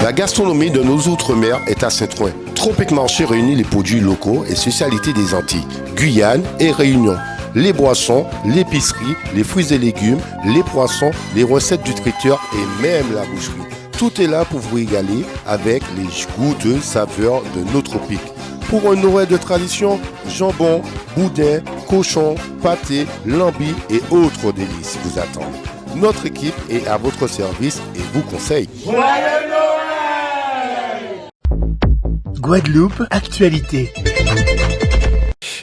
La gastronomie de nos outre-mer est à Saint-Ouen. Tropic Marché réunit les produits locaux et spécialités des Antilles, Guyane et Réunion. Les boissons, l'épicerie, les fruits et légumes, les poissons, les recettes du traiteur et même la boucherie. Tout est là pour vous régaler avec les goûteuses saveurs de nos tropiques. Pour un Noël de tradition, jambon, boudin, cochon, pâté, lambi et autres délices vous attendent. Notre équipe est à votre service et vous conseille. Joyeux Noël! Guadeloupe, actualité.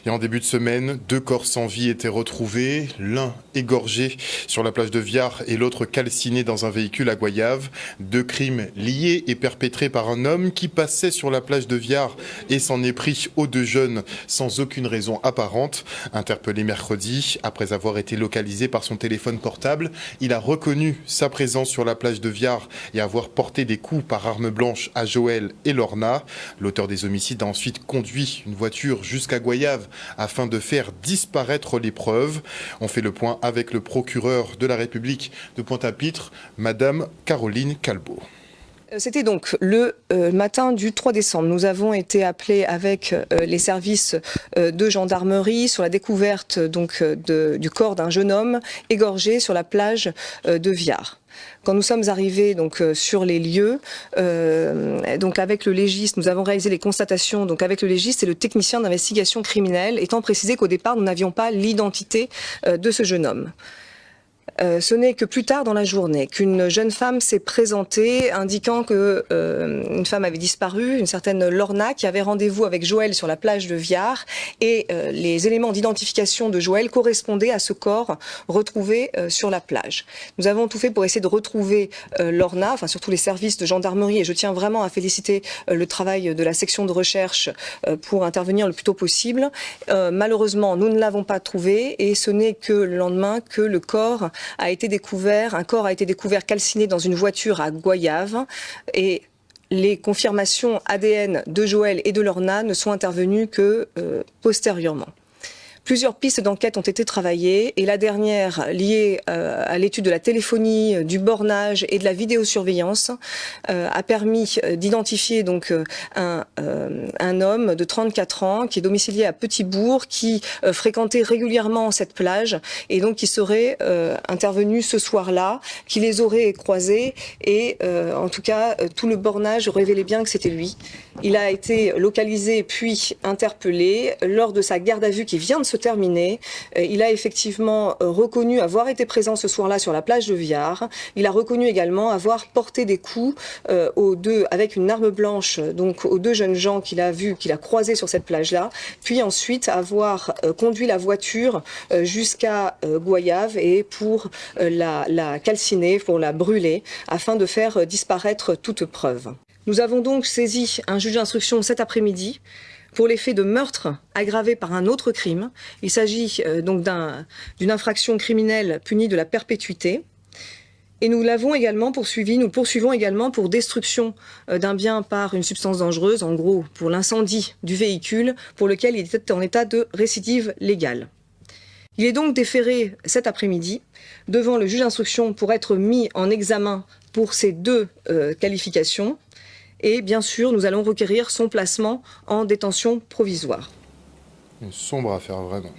Et en début de semaine, 2 corps sans vie étaient retrouvés, l'un égorgé sur la plage de Viard et l'autre calciné dans un véhicule à Goyave. 2 crimes liés et perpétrés par un homme qui passait sur la plage de Viard et s'en est pris aux 2 jeunes sans aucune raison apparente. Interpellé mercredi, après avoir été localisé par son téléphone portable, il a reconnu sa présence sur la plage de Viard et avoir porté des coups par arme blanche à Joël et Lorna. L'auteur des homicides a ensuite conduit une voiture jusqu'à Goyave afin de faire disparaître les preuves. On fait le point avec le procureur de la République de Pointe-à-Pitre, Madame Caroline Calbeau. C'était donc le matin du 3 décembre. Nous avons été appelés avec les services de gendarmerie sur la découverte du corps d'un jeune homme égorgé sur la plage de Viard. Quand nous sommes arrivés sur les lieux, avec le légiste, nous avons réalisé les constatations avec le légiste et le technicien d'investigation criminelle, étant précisé qu'au départ, nous n'avions pas l'identité de ce jeune homme. Ce n'est que plus tard dans la journée qu'une jeune femme s'est présentée indiquant que une femme avait disparu, une certaine Lorna, qui avait rendez-vous avec Joël sur la plage de Viard, et les éléments d'identification de Joël correspondaient à ce corps retrouvé sur la plage. Nous avons tout fait pour essayer de retrouver Lorna, enfin surtout les services de gendarmerie, et je tiens vraiment à féliciter le travail de la section de recherche pour intervenir le plus tôt possible. Malheureusement, nous ne l'avons pas trouvé, et ce n'est que le lendemain que le corps un corps a été découvert calciné dans une voiture à Goyave, et les confirmations ADN de Joël et de Lorna ne sont intervenues que postérieurement. Plusieurs pistes d'enquête ont été travaillées, et la dernière, liée à l'étude de la téléphonie, du bornage et de la vidéosurveillance, a permis d'identifier un homme de 34 ans qui est domicilié à Petit-Bourg, qui fréquentait régulièrement cette plage et donc qui serait intervenu ce soir-là, qui les aurait croisés, et en tout cas tout le bornage révélait bien que c'était lui. Il a été localisé puis interpellé lors de sa garde à vue qui vient de se terminer. Il a effectivement reconnu avoir été présent ce soir-là sur la plage de Viard. Il a reconnu également avoir porté des coups avec une arme blanche aux 2 jeunes gens qu'il a croisés sur cette plage-là, puis ensuite avoir conduit la voiture jusqu'à Goyave et pour la calciner, pour la brûler, afin de faire disparaître toute preuve. Nous avons donc saisi un juge d'instruction cet après-midi pour les faits de meurtre aggravé par un autre crime. Il s'agit d'une infraction criminelle punie de la perpétuité. Et nous poursuivons également pour destruction d'un bien par une substance dangereuse, en gros pour l'incendie du véhicule pour lequel il était en état de récidive légale. Il est donc déféré cet après-midi devant le juge d'instruction pour être mis en examen pour ces 2 qualifications. Et bien sûr, nous allons requérir son placement en détention provisoire. Une sombre affaire, vraiment.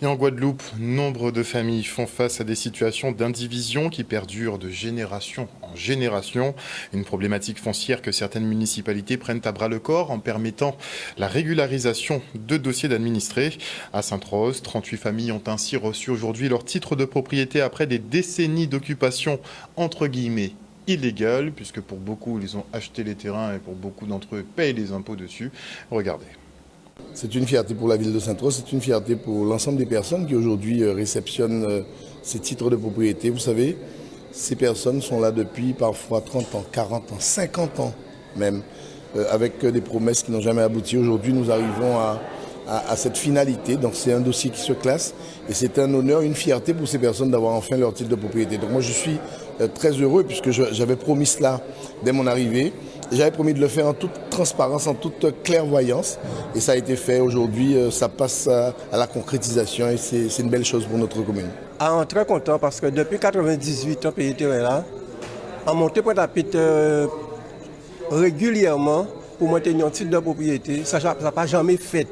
Et en Guadeloupe, nombre de familles font face à des situations d'indivision qui perdurent de génération en génération. Une problématique foncière que certaines municipalités prennent à bras le corps en permettant la régularisation de dossiers d'administrés. À Sainte-Rose, 38 familles ont ainsi reçu aujourd'hui leur titre de propriété après des décennies d'occupation entre guillemets illégale, puisque pour beaucoup, ils ont acheté les terrains et pour beaucoup d'entre eux payent les impôts dessus. Regardez. C'est une fierté pour la ville de Sainte-Rose, c'est une fierté pour l'ensemble des personnes qui aujourd'hui réceptionnent ces titres de propriété. Vous savez, ces personnes sont là depuis parfois 30 ans, 40 ans, 50 ans même, avec des promesses qui n'ont jamais abouti. Aujourd'hui, nous arrivons à cette finalité. Donc c'est un dossier qui se classe et c'est un honneur, une fierté pour ces personnes d'avoir enfin leur titre de propriété. Donc moi je suis très heureux puisque j'avais promis cela dès mon arrivée. J'avais promis de le faire en toute transparence, en toute clairvoyance et ça a été fait. Aujourd'hui, ça passe à la concrétisation et c'est une belle chose pour notre commune. On est très content parce que depuis 1998, on pays était là. On monté Pointe-à-Pitre régulièrement pour maintenir un titre de propriété. Ça n'a pas jamais fait.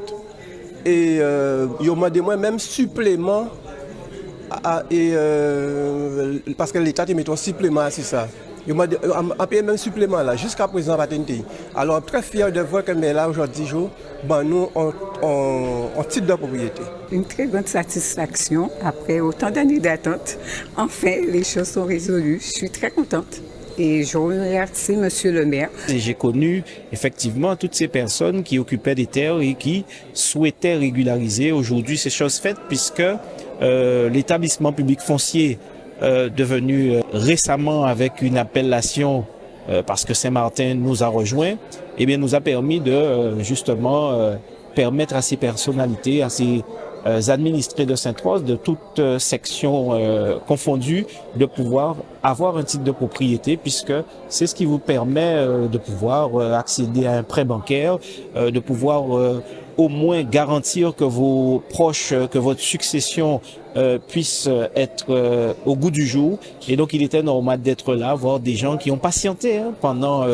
Et ils m'ont demandé même supplément, parce que l'État te met un supplément sur ça. Ils m'ont payé même supplément là, jusqu'à présent, pas tenté. Alors, très fier de voir que là, aujourd'hui, nous, on titre de propriété. Une très grande satisfaction après autant d'années d'attente. Enfin, les choses sont résolues. Je suis très contente. Et je remercie Monsieur le maire. J'ai connu effectivement toutes ces personnes qui occupaient des terres et qui souhaitaient régulariser. Aujourd'hui, c'est chose faite puisque l'établissement public foncier devenu récemment avec une appellation parce que Saint-Martin nous a rejoints, eh bien nous a permis de justement permettre à ces personnalités, à ces administrés de Sainte-Rose, de toutes sections confondues, de pouvoir avoir un titre de propriété, puisque c'est ce qui vous permet de pouvoir accéder à un prêt bancaire, de pouvoir au moins garantir que vos proches, que votre succession puisse être au goût du jour. Et donc il était normal d'être là, voir des gens qui ont patienté pendant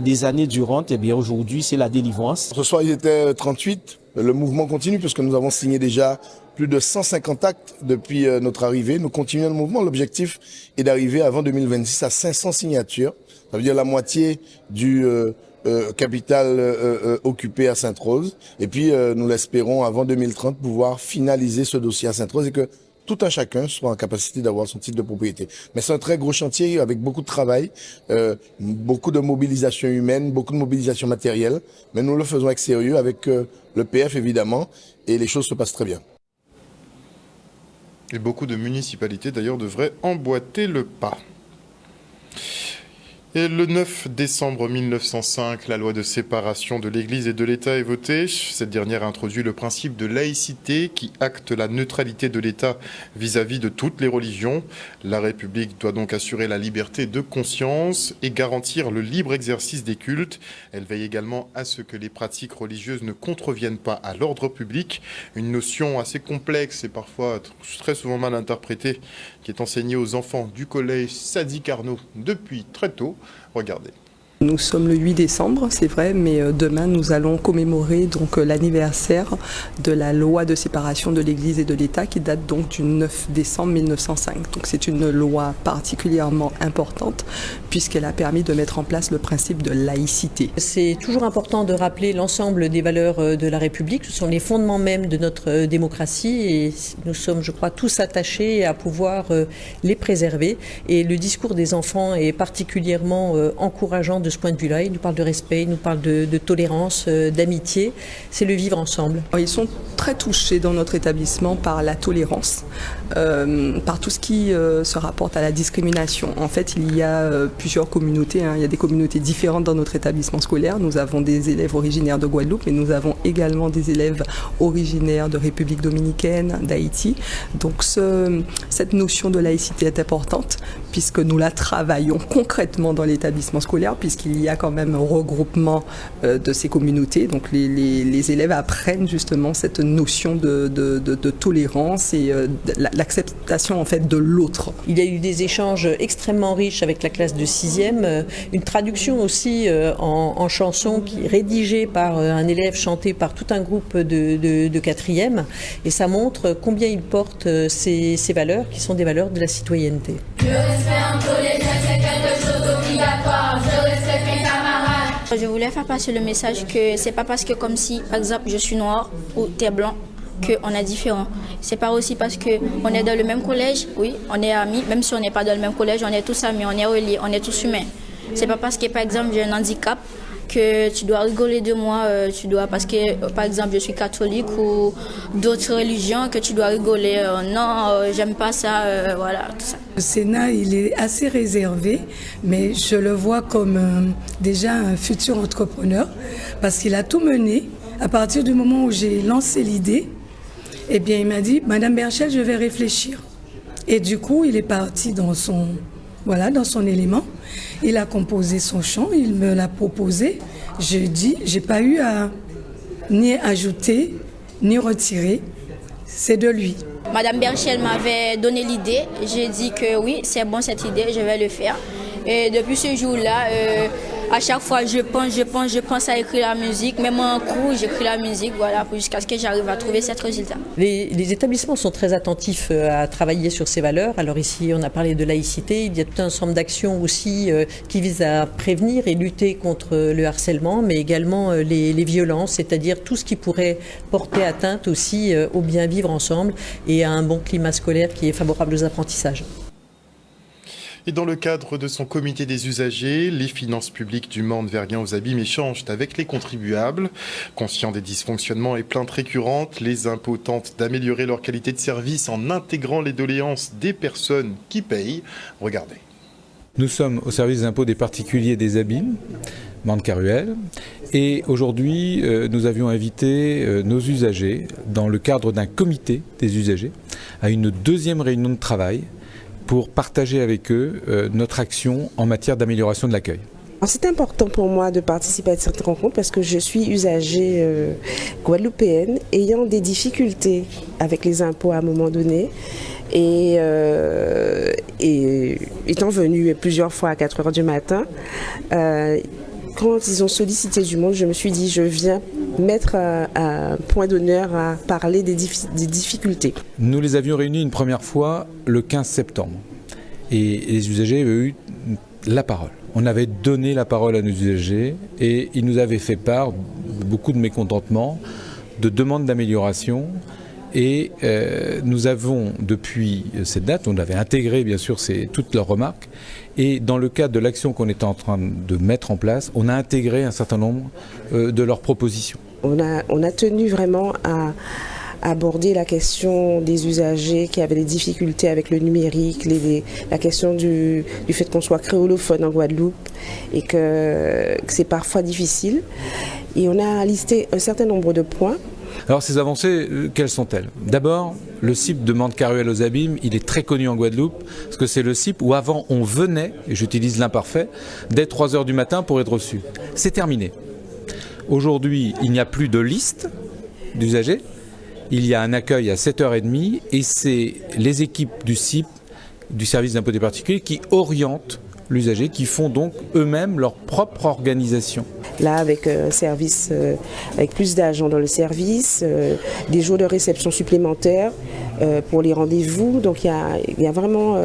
des années durantes. Et bien aujourd'hui, c'est la délivrance. Ce soir, il était 38. Le mouvement continue puisque nous avons signé déjà plus de 150 actes depuis notre arrivée. Nous continuons le mouvement. L'objectif est d'arriver avant 2026 à 500 signatures. Ça veut dire la moitié du capital occupé à Sainte-Rose. Et puis, nous l'espérons avant 2030 pouvoir finaliser ce dossier à Sainte-Rose et que tout un chacun soit en capacité d'avoir son titre de propriété. Mais c'est un très gros chantier avec beaucoup de travail, beaucoup de mobilisation humaine, beaucoup de mobilisation matérielle. Mais nous le faisons avec sérieux, avec le PF évidemment, et les choses se passent très bien. Et beaucoup de municipalités d'ailleurs devraient emboîter le pas. Et le 9 décembre 1905, la loi de séparation de l'Église et de l'État est votée. Cette dernière a introduit le principe de laïcité qui acte la neutralité de l'État vis-à-vis de toutes les religions. La République doit donc assurer la liberté de conscience et garantir le libre exercice des cultes. Elle veille également à ce que les pratiques religieuses ne contreviennent pas à l'ordre public. Une notion assez complexe et parfois très souvent mal interprétée qui est enseignée aux enfants du collège Sadi Carnot depuis très tôt. Regardez. Nous sommes le 8 décembre, c'est vrai, mais demain nous allons commémorer donc l'anniversaire de la loi de séparation de l'Église et de l'État qui date donc du 9 décembre 1905. Donc c'est une loi particulièrement importante puisqu'elle a permis de mettre en place le principe de laïcité. C'est toujours important de rappeler l'ensemble des valeurs de la République. Ce sont les fondements même de notre démocratie et nous sommes, je crois, tous attachés à pouvoir les préserver. Et le discours des enfants est particulièrement encourageant de ce point de vue-là. Il nous parle de respect, il nous parle de tolérance, d'amitié. C'est le vivre ensemble. Ils sont très touchés dans notre établissement par la tolérance, par tout ce qui se rapporte à la discrimination. En fait, il y a plusieurs communautés. Il y a des communautés différentes dans notre établissement scolaire. Nous avons des élèves originaires de Guadeloupe, mais nous avons également des élèves originaires de République dominicaine, d'Haïti. Donc cette notion de laïcité est importante puisque nous la travaillons concrètement dans l'établissement scolaire, puisqu'il y a quand même un regroupement de ces communautés. Donc les élèves apprennent justement cette notion de tolérance et l'acceptation en fait de l'autre. Il y a eu des échanges extrêmement riches avec la classe de 6e, une traduction aussi en chanson qui est rédigée par un élève, chantée par tout un groupe de 4e, et ça montre combien il porte ces valeurs qui sont des valeurs de la citoyenneté. Le respect entre les jeunes, c'est quelque chose d'obligatoire. Je respecte mes camarades. Je voulais faire passer le message que c'est pas parce que comme si, par exemple, je suis noir ou t'es blanc qu'on est différent. C'est pas aussi parce qu'on est dans le même collège, oui, on est amis, même si on n'est pas dans le même collège, on est tous amis, on est reliés, on est tous humains. C'est pas parce que, par exemple, j'ai un handicap que tu dois rigoler de moi, parce que, par exemple, je suis catholique ou d'autres religions, que tu dois rigoler. Non, j'aime pas ça, voilà, tout ça. Le Sénat, il est assez réservé, mais je le vois comme déjà un futur entrepreneur, parce qu'il a tout mené. À partir du moment où j'ai lancé l'idée, eh bien, il m'a dit, Madame Berchel, je vais réfléchir. Et du coup, il est parti dans son élément. Il a composé son chant, il me l'a proposé. Je dis, j'ai pas eu à ni ajouter, ni retirer. C'est de lui. Madame Berchel m'avait donné l'idée. J'ai dit que oui, c'est bon cette idée, je vais le faire. Et depuis ce jour-là, À chaque fois, je pense à écrire la musique. Même en cours, j'écris la musique, voilà, jusqu'à ce que j'arrive à trouver cet résultat. Les établissements sont très attentifs à travailler sur ces valeurs. Alors ici, on a parlé de laïcité. Il y a tout un ensemble d'actions aussi qui visent à prévenir et lutter contre le harcèlement, mais également les violences, c'est-à-dire tout ce qui pourrait porter atteinte aussi au bien vivre ensemble et à un bon climat scolaire qui est favorable aux apprentissages. Et dans le cadre de son comité des usagers, les finances publiques du Mans Verguin aux Abîmes échangent avec les contribuables. Conscients des dysfonctionnements et plaintes récurrentes, les impôts tentent d'améliorer leur qualité de service en intégrant les doléances des personnes qui payent. Regardez. Nous sommes au service des impôts des particuliers des Abîmes, Mans-de-Caruel, et aujourd'hui nous avions invité nos usagers dans le cadre d'un comité des usagers à une deuxième réunion de travail pour partager avec eux notre action en matière d'amélioration de l'accueil. C'est important pour moi de participer à cette rencontre parce que je suis usagée guadeloupéenne ayant des difficultés avec les impôts à un moment donné et étant venue plusieurs fois à 4 h du matin, quand ils ont sollicité du monde, je me suis dit je viens mettre un point d'honneur à parler des difficultés. Nous les avions réunis une première fois le 15 septembre et les usagers avaient eu la parole. On avait donné la parole à nos usagers et ils nous avaient fait part de beaucoup de mécontentement, de demandes d'amélioration. Et nous avons, depuis cette date, on avait intégré bien sûr toutes leurs remarques, et dans le cadre de l'action qu'on était en train de mettre en place, on a intégré un certain nombre de leurs propositions. On a tenu vraiment à aborder la question des usagers qui avaient des difficultés avec le numérique, la question du fait qu'on soit créolophone en Guadeloupe et que c'est parfois difficile. Et on a listé un certain nombre de points. Alors ces avancées, quelles sont-elles? D'abord, le CIP de Mans-de-Caruel aux Abîmes, il est très connu en Guadeloupe, parce que c'est le CIP où avant on venait, et j'utilise l'imparfait, dès 3 h du matin pour être reçu. C'est terminé. Aujourd'hui, il n'y a plus de liste d'usagers, il y a un accueil à 7 h 30 et c'est les équipes du CIP, du service d'impôt des particuliers, qui orientent l'usager, qui font donc eux-mêmes leur propre organisation. Là, avec un service, avec plus d'agents dans le service, des jours de réception supplémentaires pour les rendez-vous. Donc il y a vraiment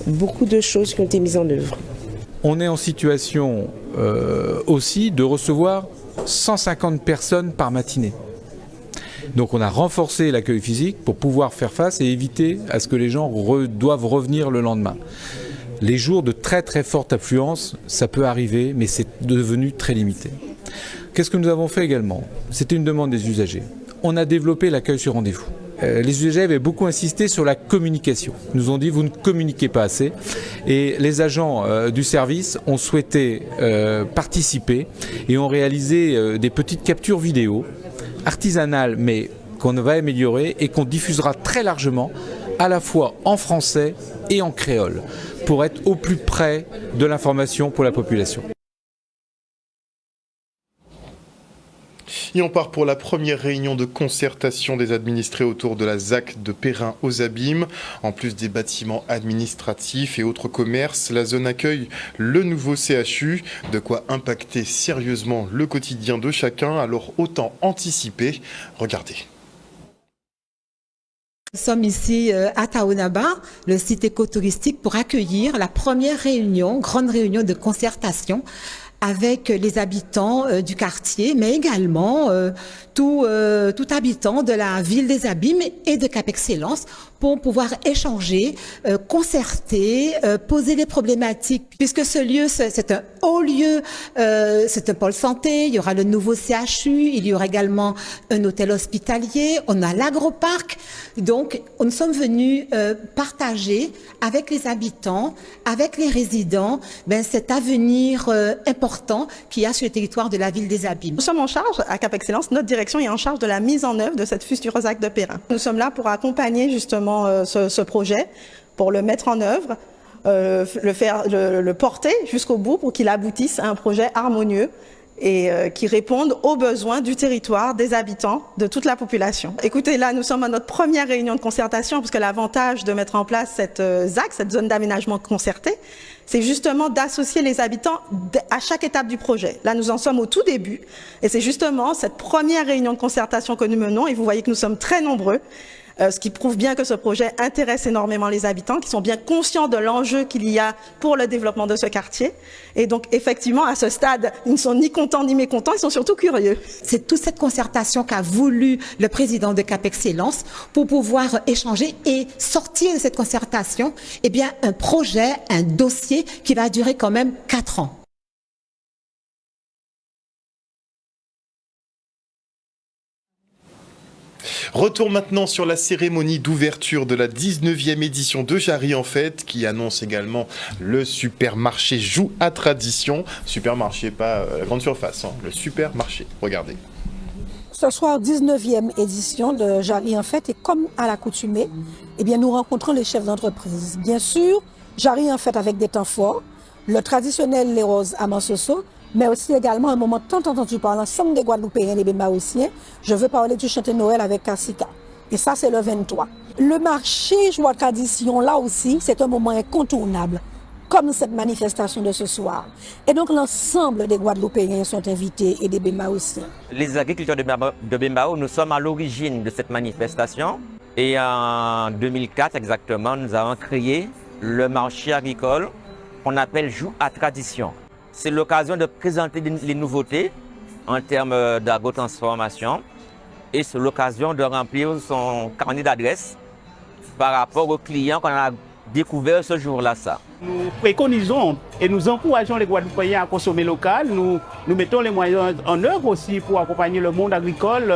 beaucoup de choses qui ont été mises en œuvre. On est en situation aussi de recevoir 150 personnes par matinée. Donc on a renforcé l'accueil physique pour pouvoir faire face et éviter à ce que les gens doivent revenir le lendemain. Les jours de très très forte affluence, ça peut arriver, mais c'est devenu très limité. Qu'est-ce que nous avons fait également? C'était une demande des usagers. On a développé l'accueil sur rendez-vous. Les usagers avaient beaucoup insisté sur la communication. Ils nous ont dit vous ne communiquez pas assez. Et les agents du service ont souhaité participer et ont réalisé des petites captures vidéo artisanales, mais qu'on va améliorer et qu'on diffusera très largement, à la fois en français et en créole, pour être au plus près de l'information pour la population. Et on part pour la première réunion de concertation des administrés autour de la ZAC de Perrin aux Abîmes. En plus des bâtiments administratifs et autres commerces, la zone accueille le nouveau CHU, de quoi impacter sérieusement le quotidien de chacun, alors autant anticiper. Regardez. Nous sommes ici à Taonaba, le site écotouristique, pour accueillir la première réunion, grande réunion de concertation avec les habitants du quartier, mais également tout habitant de la ville des Abîmes et de Cap Excellence pour pouvoir échanger, concerter, poser des problématiques. Puisque ce lieu, c'est un haut lieu, c'est un pôle santé, il y aura le nouveau CHU, il y aura également un hôtel hospitalier, on a l'agroparc. Donc, nous sommes venus partager avec les habitants, avec les résidents, cet avenir important qu'il y a sur le territoire de la ville des Abîmes. Nous sommes en charge, à Cap Excellence, notre direction est en charge de la mise en œuvre de cette future ZAC de Perrin. Nous sommes là pour accompagner justement ce projet, pour le mettre en œuvre, le porter jusqu'au bout pour qu'il aboutisse à un projet harmonieux et qui répondent aux besoins du territoire, des habitants, de toute la population. Écoutez, là, nous sommes à notre première réunion de concertation, parce que l'avantage de mettre en place cette ZAC, cette zone d'aménagement concerté, c'est justement d'associer les habitants à chaque étape du projet. Là, nous en sommes au tout début, et c'est justement cette première réunion de concertation que nous menons, et vous voyez que nous sommes très nombreux, ce qui prouve bien que ce projet intéresse énormément les habitants, qui sont bien conscients de l'enjeu qu'il y a pour le développement de ce quartier. Et donc, effectivement, à ce stade, ils ne sont ni contents ni mécontents, ils sont surtout curieux. C'est toute cette concertation qu'a voulu le président de Cap Excellence pour pouvoir échanger et sortir de cette concertation, eh bien, un projet, un dossier qui va durer quand même 4 ans. Retour maintenant sur la cérémonie d'ouverture de la 19e édition de Jarry en Fête, qui annonce également le supermarché Joue à Tradition. Supermarché, pas la grande surface, hein, le supermarché. Regardez. Ce soir, 19e édition de Jarry en Fête, et comme à l'accoutumée, eh bien, nous rencontrons les chefs d'entreprise. Bien sûr, Jarry en Fête avec des temps forts, le traditionnel Les Roses à Mansoso, mais aussi également un moment tant entendu par l'ensemble des Guadeloupéens et des Bémaoussiens. Je veux parler du chanté Noël avec Kassika. Et ça, c'est le 23. Le marché Joie Tradition, là aussi, c'est un moment incontournable, comme cette manifestation de ce soir. Et donc, l'ensemble des Guadeloupéens sont invités et des Bémaoussiens. Les agriculteurs de Bémao, nous sommes à l'origine de cette manifestation. Et en 2004 exactement, nous avons créé le marché agricole qu'on appelle Joue à Tradition. C'est l'occasion de présenter les nouveautés en termes d'agrotransformation et c'est l'occasion de remplir son carnet d'adresses par rapport aux clients qu'on a découvert ce jour-là. Nous préconisons et nous encourageons les Guadeloupéens à consommer local. Nous mettons les moyens en œuvre aussi pour accompagner le monde agricole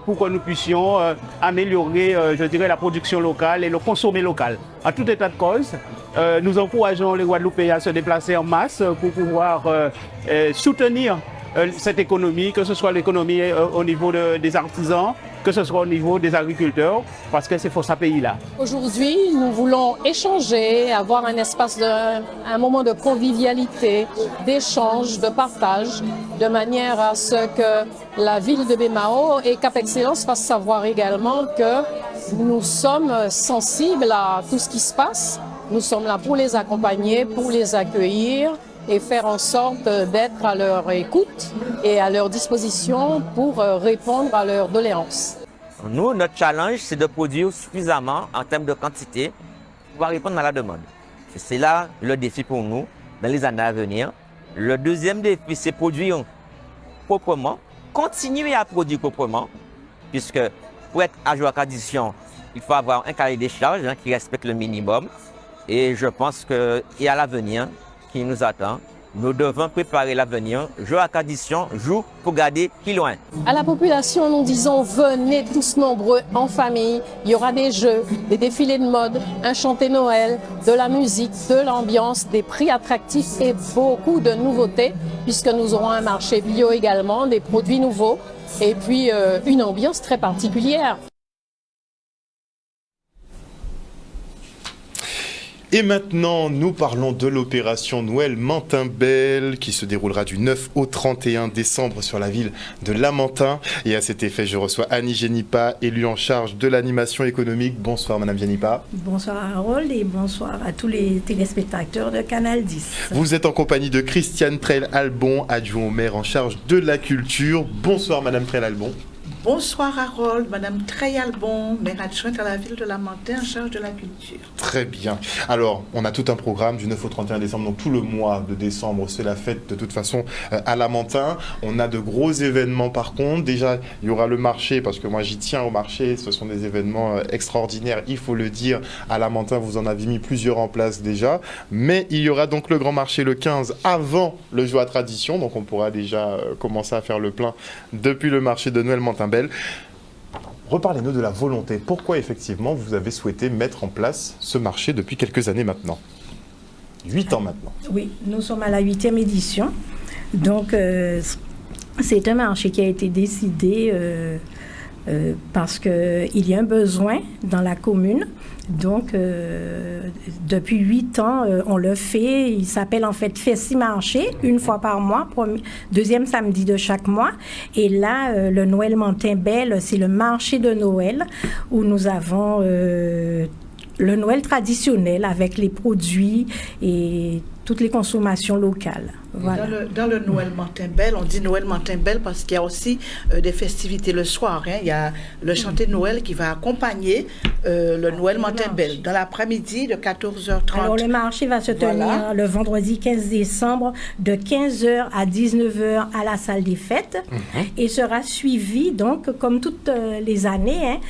pour que nous puissions améliorer, je dirais, la production locale et le consommer local. À tout état de cause, nous encourageons les Guadeloupéens à se déplacer en masse pour pouvoir soutenir cette économie, que ce soit l'économie au niveau des artisans, que ce soit au niveau des agriculteurs, parce que c'est pour ce pays-là. Aujourd'hui, nous voulons échanger, avoir un espace, un moment de convivialité, d'échange, de partage, de manière à ce que la ville de Bémao et Cap Excellence fassent savoir également que nous sommes sensibles à tout ce qui se passe. Nous sommes là pour les accompagner, pour les accueillir et faire en sorte d'être à leur écoute et à leur disposition pour répondre à leurs doléances. Nous, notre challenge, c'est de produire suffisamment en termes de quantité pour pouvoir répondre à la demande. C'est là le défi pour nous dans les années à venir. Le deuxième défi, c'est produire proprement, continuer à produire proprement, puisque pour être à Joie Tradition, il faut avoir un cahier des charges qui respecte le minimum. Et je pense qu'il y a l'avenir qui nous attend. Nous devons préparer l'avenir. Joie Tradition joue pour garder plus loin. À la population, nous disons venez tous nombreux en famille. Il y aura des jeux, des défilés de mode, un chanté Noël, de la musique, de l'ambiance, des prix attractifs et beaucoup de nouveautés puisque nous aurons un marché bio également, des produits nouveaux et puis une ambiance très particulière. Et maintenant, nous parlons de l'opération Noël Mantin-Belle qui se déroulera du 9 au 31 décembre sur la ville de Lamentin. Et à cet effet, je reçois Annie Génipa, élue en charge de l'animation économique. Bonsoir Madame Génipa. Bonsoir Harold et bonsoir à tous les téléspectateurs de Canal 10. Vous êtes en compagnie de Christiane Trel-Albon, adjoint au maire en charge de la culture. Bonsoir Madame Trel-Albon. Bonsoir Harold, Madame Trey-Albon, maire adjointe à la ville de Lamentin en charge de la culture. Très bien. Alors, on a tout un programme du 9 au 31 décembre, donc tout le mois de décembre, c'est la fête de toute façon à Lamentin. On a de gros événements par contre. Déjà, il y aura le marché, parce que moi j'y tiens au marché, ce sont des événements extraordinaires, il faut le dire. À Lamentin, vous en avez mis plusieurs en place déjà. Mais il y aura donc le grand marché le 15 avant le Joie Tradition, donc on pourra déjà commencer à faire le plein depuis le marché de Noël Mantin-Belle. Reparlez-nous de la volonté. Pourquoi effectivement vous avez souhaité mettre en place ce marché depuis quelques années maintenant? 8 ans maintenant. Oui, nous sommes à la 8e édition. Donc, c'est un marché qui a été décidé parce qu'il y a un besoin dans la commune. Donc, depuis 8 ans, on le fait. Il s'appelle en fait Festi-Marché, une fois par mois, deuxième samedi de chaque mois. Et là, le Noël Montainbel, c'est le marché de Noël où nous avons le Noël traditionnel avec les produits et toutes les consommations locales. Voilà. Dans le Noël Montainbel, on dit Noël Montainbel parce qu'il y a aussi des festivités le soir. Hein. Il y a le chanté de Noël qui va accompagner le Noël Montainbel dans l'après-midi de 14h30. Alors le marché va se tenir le vendredi 15 décembre de 15h à 19h à la salle des fêtes et sera suivi donc comme toutes les années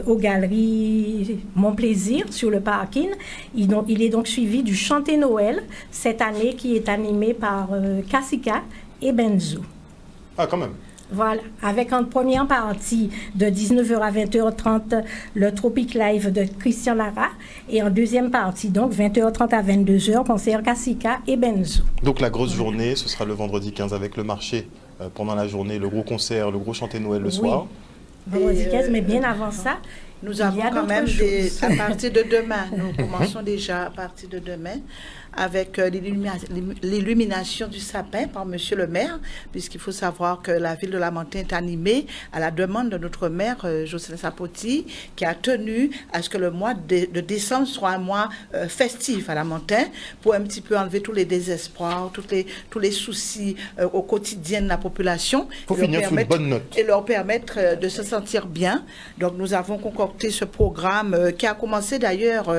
aux galeries Mon Plaisir sur le parking. Il est donc suivi du chanté Noël cette année qui est animé par Kassika et Benzo. Ah, quand même. Voilà, avec en première partie de 19h à 20h30 le Tropic Live de Christian Lara et en deuxième partie donc 20h30 à 22h concert Kassika et Benzo. Donc la grosse journée, ce sera le vendredi 15 avec le marché pendant la journée, le gros concert, le gros chanté Noël le soir. Vendredi 15, mais bien avant ça, nous avons quand même à partir de demain, nous commençons déjà à partir de demain avec l'illumination du sapin par Monsieur le maire, puisqu'il faut savoir que la ville de Lamentin est animée à la demande de notre maire, Jocelyn Sapoti, qui a tenu à ce que le mois de décembre soit un mois festif à Lamentin, pour un petit peu enlever tous les désespoirs, tous les soucis au quotidien de la population. Faut finir sur une bonne note. Et leur permettre de se sentir bien. Donc nous avons concocté ce programme qui a commencé d'ailleurs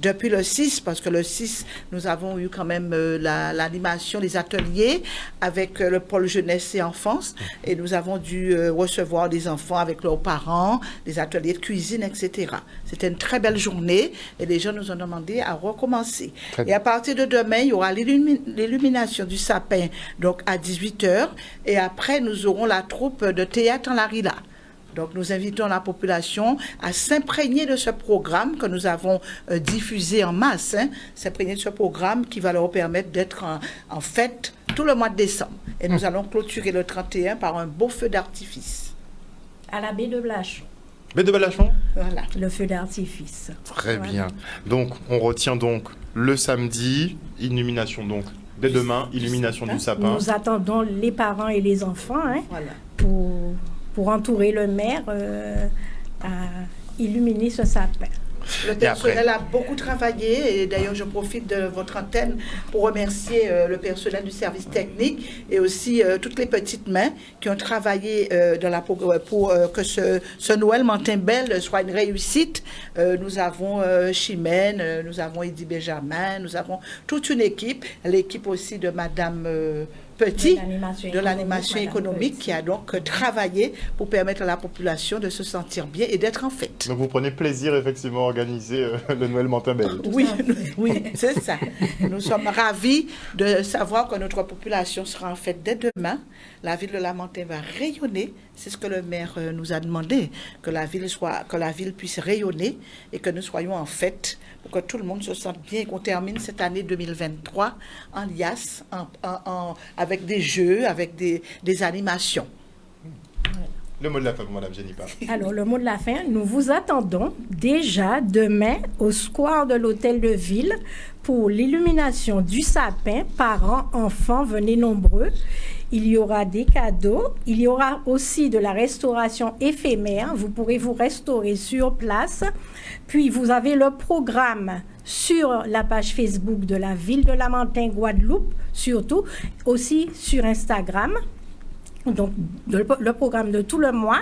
depuis le 6, parce que le 6, nous avons eu quand même l'animation, les ateliers avec le pôle jeunesse et enfance, et nous avons dû recevoir des enfants avec leurs parents, des ateliers de cuisine, etc. C'était une très belle journée et les gens nous ont demandé à recommencer. Et à partir de demain, il y aura l'illumination du sapin donc à 18h, et après nous aurons la troupe de théâtre en Larila. Donc nous invitons la population à s'imprégner de ce programme que nous avons diffusé en masse, s'imprégner de ce programme qui va leur permettre d'être en fête tout le mois de décembre. Et nous allons clôturer le 31 par un beau feu d'artifice. À la baie de Blachon. Baie de Blachon ? Voilà, le feu d'artifice. Très bien. Donc on retient donc le samedi, illumination donc. Dès demain, illumination du sapin. Nous attendons les parents et les enfants pour entourer le maire à illuminer ce sapin. Le personnel a beaucoup travaillé et d'ailleurs je profite de votre antenne pour remercier le personnel du service technique et aussi toutes les petites mains qui ont travaillé pour que ce Noël Montainbel soit une réussite. Nous avons Chimène, nous avons Eddy Benjamin, nous avons toute une équipe, l'équipe aussi de Madame Petit, de l'animation économique qui a donc travaillé pour permettre à la population de se sentir bien et d'être en fête. Donc vous prenez plaisir effectivement à organiser le Noël Montainbel. Oui, c'est ça. Nous sommes ravis de savoir que notre population sera en fête dès demain. La ville de Lamentin va rayonner. C'est ce que le maire nous a demandé, que la ville puisse rayonner et que nous soyons en fête pour que tout le monde se sente bien et qu'on termine cette année 2023 en liasse, avec des jeux, avec des animations. Le mot de la fin, Madame Jennifer. Alors, le mot de la fin, nous vous attendons déjà demain au square de l'Hôtel de Ville pour l'illumination du sapin. Parents, enfants, venez nombreux. Il y aura des cadeaux. Il y aura aussi de la restauration éphémère. Vous pourrez vous restaurer sur place. Puis, vous avez le programme sur la page Facebook de la ville de Lamentin, Guadeloupe, surtout, aussi sur Instagram. Donc, le programme de tout le mois.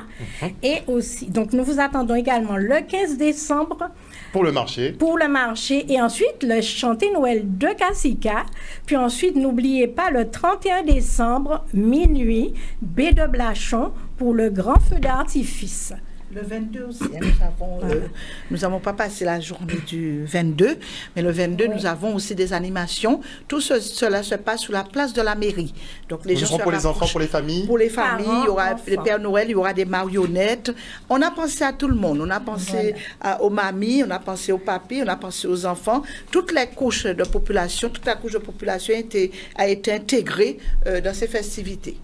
Et aussi, donc, nous vous attendons également le 15 décembre. Pour le marché. Pour le marché. Et ensuite, le chanté Noël de Kassika. Puis ensuite, n'oubliez pas le 31 décembre, minuit, baie de Blachon, pour le grand feu d'artifice. Le 22 aussi, nous n'avons pas passé la journée du 22, mais le 22, nous avons aussi des animations. Tout cela se passe sous la place de la mairie. Donc les gens seront pour les enfants, pour les familles. Pour les familles, il y aura le Père Noël, il y aura des marionnettes. On a pensé à tout le monde. On a pensé aux mamies, on a pensé aux papis, on a pensé aux enfants. Toutes les couches de population, toute la couche de population a été intégrée dans ces festivités.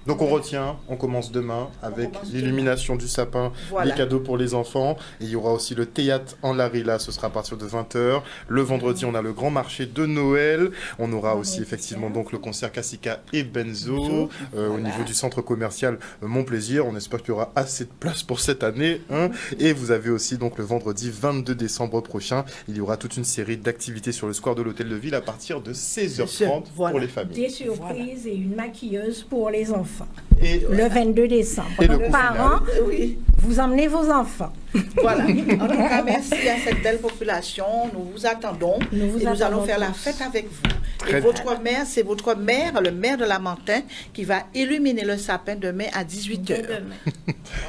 Donc on retient, on commence demain avec l'illumination du sapin, Voilà. les cadeaux pour les enfants. Et il y aura aussi le théâtre en Larilla, ce sera à partir de 20h. Le vendredi, on a le grand marché de Noël. On aura aussi effectivement donc le concert Kassika et Benzo au niveau du centre commercial Mon Plaisir. On espère qu'il y aura assez de place pour cette année. Hein. Et vous avez aussi donc le vendredi 22 décembre prochain, il y aura toute une série d'activités sur le square de l'Hôtel de Ville à partir de 16h30 pour les familles. Des surprises et une maquilleuse pour les enfants. Et le 22 décembre. Et le Donc, coup parents, Oui. vous emmenez vos enfants. Voilà. En tout cas, merci à cette belle population. Nous vous attendons et nous allons faire la fête avec vous. Très Et votre maire, c'est votre maire, le maire de Lamentin, qui va illuminer le sapin demain à 18h.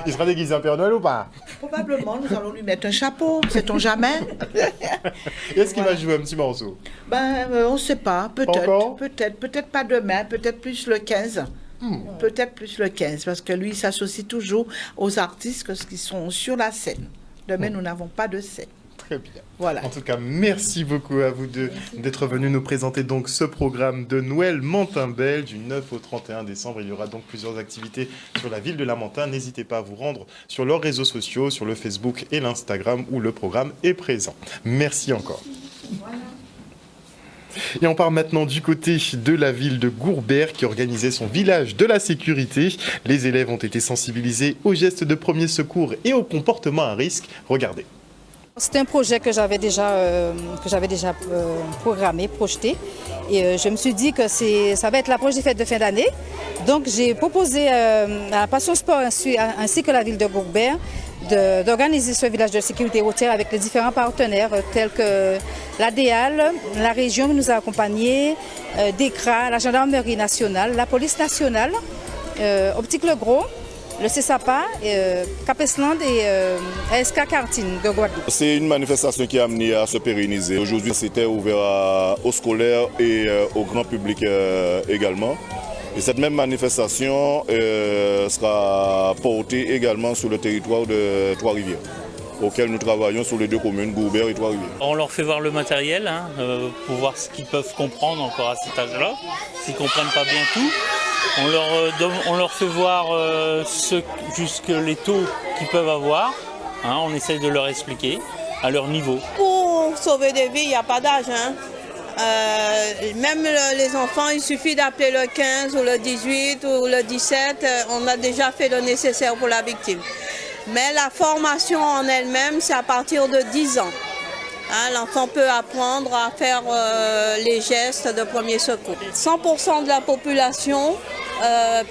Il sera déguisé en Père Noël ou pas? Probablement, nous allons lui mettre un chapeau, sait-on jamais. Est-ce qu'il va jouer un petit morceau? On ne sait pas, peut-être pas demain, peut-être plus le 15. Peut-être plus le 15, parce que lui, il s'associe toujours aux artistes qui sont sur la scène. Demain, nous n'avons pas de scène. Très bien. Voilà. En tout cas, merci beaucoup à vous deux d'être venus nous présenter donc ce programme de Noël Mentin-Bel du 9 au 31 décembre. Il y aura donc plusieurs activités sur la ville de Lamentin. N'hésitez pas à vous rendre sur leurs réseaux sociaux, sur le Facebook et l'Instagram où le programme est présent. Merci encore. Et on part maintenant du côté de la ville de Gourbert qui organisait son village de la sécurité. Les élèves ont été sensibilisés aux gestes de premier secours et au comportement à risque. Regardez. C'est un projet que j'avais déjà programmé, projeté. Et je me suis dit que ça va être l'approche des fêtes de fin d'année. Donc j'ai proposé à la Passion Sport ainsi que la ville de Gourbert d'organiser ce village de sécurité routière avec les différents partenaires tels que l'ADEAL, la région qui nous a accompagnés, DECRA, la gendarmerie nationale, la police nationale, Optique Le Gros, le CESAPA, Capesland et ASK Cartine de Guadeloupe. C'est une manifestation qui a amené à se pérenniser. Aujourd'hui, c'était ouvert aux scolaires et au grand public également. Et cette même manifestation sera portée également sur le territoire de Trois-Rivières, auquel nous travaillons sur les deux communes, Gourbert et Trois-Rivières. On leur fait voir le matériel pour voir ce qu'ils peuvent comprendre encore à cet âge-là. S'ils ne comprennent pas bien tout, on leur fait voir jusque les taux qu'ils peuvent avoir. On essaye de leur expliquer à leur niveau. Pour sauver des vies, il n'y a pas d'âge. Même les enfants, il suffit d'appeler le 15 ou le 18 ou le 17, on a déjà fait le nécessaire pour la victime. Mais la formation en elle-même, c'est à partir de 10 ans. L'enfant peut apprendre à faire les gestes de premier secours. 100% de la population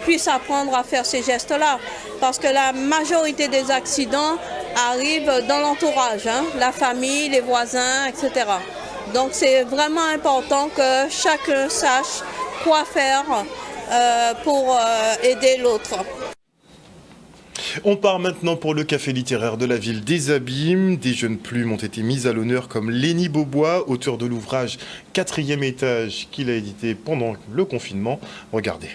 puisse apprendre à faire ces gestes-là, parce que la majorité des accidents arrivent dans l'entourage, la famille, les voisins, etc. Donc c'est vraiment important que chacun sache quoi faire pour aider l'autre. On part maintenant pour le café littéraire de la ville des Abîmes. Des jeunes plumes ont été mises à l'honneur comme Lénie Beaubois, auteur de l'ouvrage 4e étage qu'il a édité pendant le confinement. Regardez.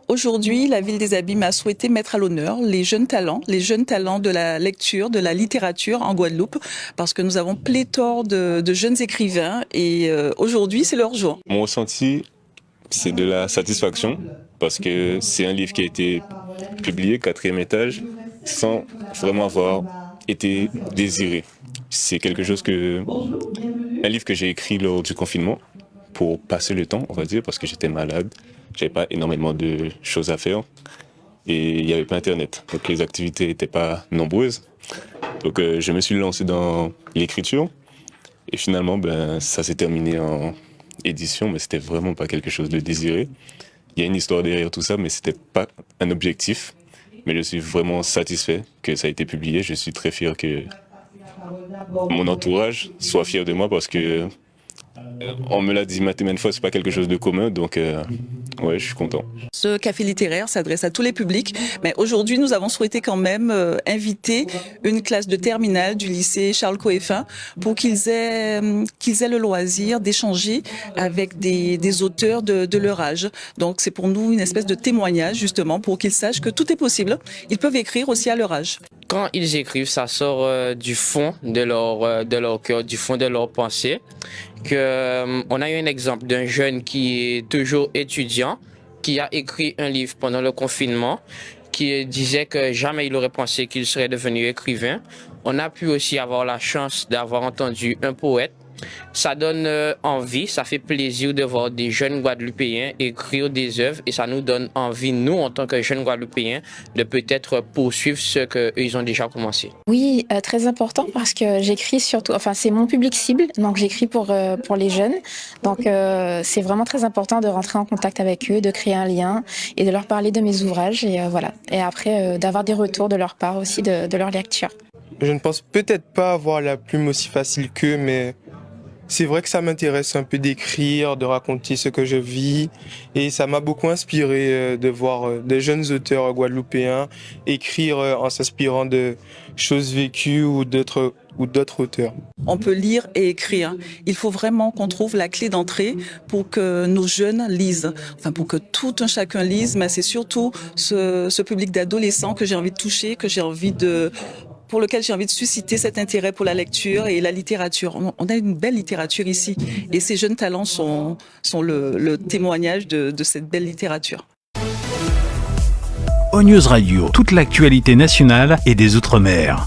Aujourd'hui, la ville des Abîmes a souhaité mettre à l'honneur les jeunes talents de la lecture, de la littérature en Guadeloupe, parce que nous avons pléthore de jeunes écrivains et aujourd'hui, c'est leur jour. Mon ressenti, c'est de la satisfaction, parce que c'est un livre qui a été publié, 4e étage, sans vraiment avoir été désiré. C'est quelque chose un livre que j'ai écrit lors du confinement, pour passer le temps, on va dire, parce que j'étais malade. J'avais pas énormément de choses à faire et il n'y avait pas Internet. Donc les activités n'étaient pas nombreuses. Donc je me suis lancé dans l'écriture et finalement ça s'est terminé en édition, mais c'était vraiment pas quelque chose de désiré. Il y a une histoire derrière tout ça, mais c'était pas un objectif. Mais je suis vraiment satisfait que ça a été publié. Je suis très fier que mon entourage soit fier de moi parce que on me l'a dit maintes fois, c'est pas quelque chose de commun, donc ouais, je suis content. Ce café littéraire s'adresse à tous les publics, mais aujourd'hui nous avons souhaité quand même inviter une classe de terminale du lycée Charles Coeffin pour qu'ils aient le loisir d'échanger avec des auteurs de leur âge. Donc c'est pour nous une espèce de témoignage justement pour qu'ils sachent que tout est possible. Ils peuvent écrire aussi à leur âge. Quand ils écrivent, ça sort du fond de leur cœur, du fond de leur pensée. On a eu un exemple d'un jeune qui est toujours étudiant qui a écrit un livre pendant le confinement, qui disait que jamais il aurait pensé qu'il serait devenu écrivain. On a pu aussi avoir la chance d'avoir entendu un poète. Ça donne envie, ça fait plaisir de voir des jeunes Guadeloupéens écrire des œuvres et ça nous donne envie, nous, en tant que jeunes Guadeloupéens, de peut-être poursuivre ce qu'ils ont déjà commencé. Oui, très important parce que j'écris surtout, enfin c'est mon public cible, donc j'écris pour les jeunes. Donc c'est vraiment très important de rentrer en contact avec eux, de créer un lien et de leur parler de mes ouvrages et voilà. Et après d'avoir des retours de leur part aussi de leur lecture. Je ne pense peut-être pas avoir la plume aussi facile qu'eux, mais c'est vrai que ça m'intéresse un peu d'écrire, de raconter ce que je vis. Et ça m'a beaucoup inspiré de voir des jeunes auteurs guadeloupéens écrire en s'inspirant de choses vécues ou d'autres auteurs. On peut lire et écrire. Il faut vraiment qu'on trouve la clé d'entrée pour que nos jeunes lisent. Enfin, pour que tout un chacun lise, mais c'est surtout ce public d'adolescents que j'ai envie de toucher, pour lequel j'ai envie de susciter cet intérêt pour la lecture et la littérature. On a une belle littérature ici et ces jeunes talents sont le témoignage de cette belle littérature. ONews Radio, toute l'actualité nationale et des Outre-mer.